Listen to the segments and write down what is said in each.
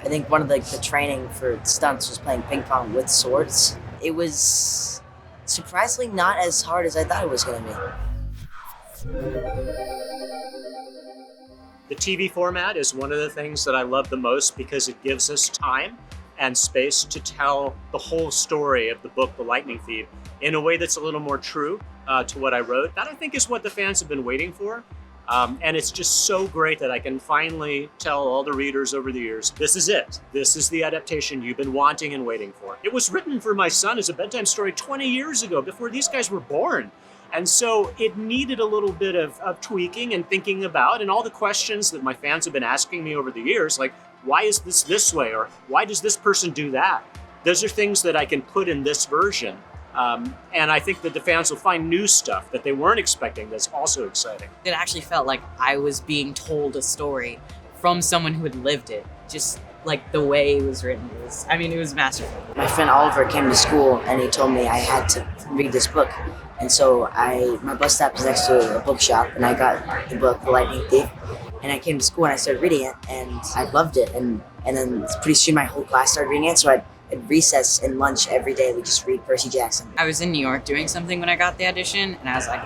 I think one of the training for stunts was playing ping pong with swords. It was surprisingly not as hard as I thought it was going to be. The TV format is one of the things that I love the most because it gives us time and space to tell the whole story of the book, The Lightning Thief, in a way that's a little more true to what I wrote. That I think is what the fans have been waiting for. And it's just so great that I can finally tell all the readers over the years, this is it. This is the adaptation you've been wanting and waiting for. It was written for my son as a bedtime story 20 years ago, before these guys were born. And so it needed a little bit of tweaking and thinking about, and all the questions that my fans have been asking me over the years, like, why is this way? Or why does this person do that? Those are things that I can put in this version. And I think that the fans will find new stuff that they weren't expecting that's also exciting. It actually felt like I was being told a story from someone who had lived it. Just like the way it was written. It was masterful. My friend Oliver came to school and he told me I had to read this book. And so my bus stop was next to a bookshop and I got the book, The Lightning Thief. And I came to school and I started reading it and I loved it. And then pretty soon my whole class started reading it. So at recess and lunch every day, we just read Percy Jackson. I was in New York doing something when I got the audition, and I was like,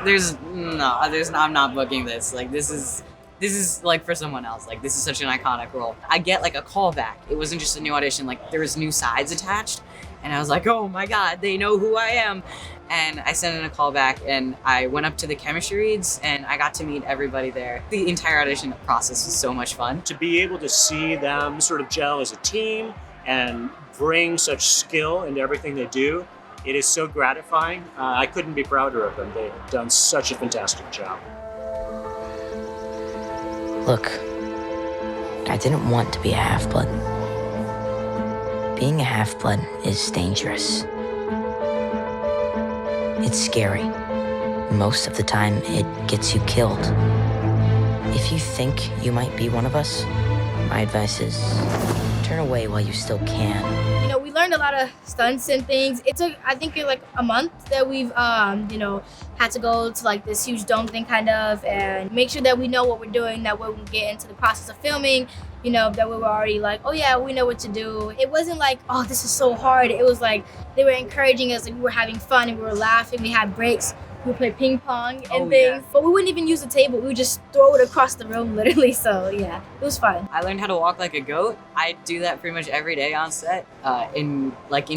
I'm not booking this. Like, this is like for someone else. Like, this is such an iconic role. I get like a callback. It wasn't just a new audition. Like, there was new sides attached, and I was like, oh my God, they know who I am. And I sent in a callback, and I went up to the chemistry reads, and I got to meet everybody there. The entire audition process was so much fun. To be able to see them sort of gel as a team and bring such skill into everything they do, it is so gratifying. I couldn't be prouder of them. They've done such a fantastic job. Look, I didn't want to be a half-blood. Being a half-blood is dangerous. It's scary. Most of the time, it gets you killed. If you think you might be one of us, my advice is turn away while you still can. We learned a lot of stunts and things. It took, I think, like a month that we've, had to go to like this huge dome thing kind of and make sure that we know what we're doing, that when we get into the process of filming, that we were already like, oh yeah, we know what to do. It wasn't like, oh, this is so hard. It was like they were encouraging us, like we were having fun and we were laughing. We had breaks. We would play ping pong and things, yeah. But we wouldn't even use the table. We would just throw it across the room, literally. So yeah, it was fun. I learned how to walk like a goat. I do that pretty much every day on set, in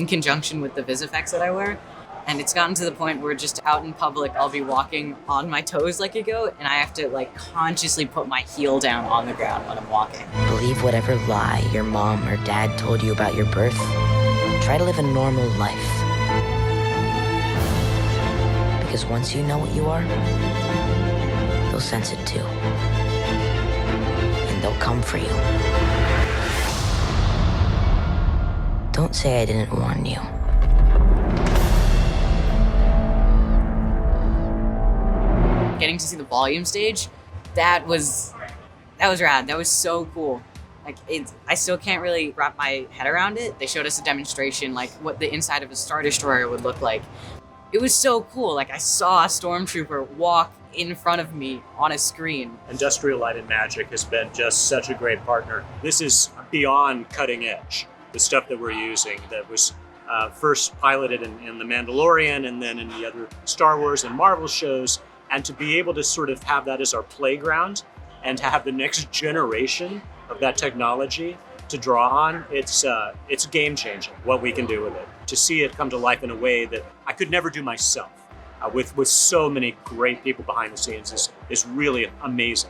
conjunction with the vis effects that I wear. And it's gotten to the point where just out in public, I'll be walking on my toes like a goat, and I have to like consciously put my heel down on the ground when I'm walking. Believe whatever lie your mom or dad told you about your birth. Try to live a normal life. Because once you know what you are, they'll sense it too. And they'll come for you. Don't say I didn't warn you. Getting to see the volume stage, that was rad. That was so cool. Like, I still can't really wrap my head around it. They showed us a demonstration, like what the inside of a Star Destroyer would look like. It was so cool. Like, I saw a stormtrooper walk in front of me on a screen. Industrial Light and Magic has been just such a great partner. This is beyond cutting edge. The stuff that we're using that was first piloted in The Mandalorian and then in the other Star Wars and Marvel shows. And to be able to sort of have that as our playground and to have the next generation of that technology to draw on, it's game changing what we can do with it. To see it come to life in a way that I could never do myself, with so many great people behind the scenes is really amazing.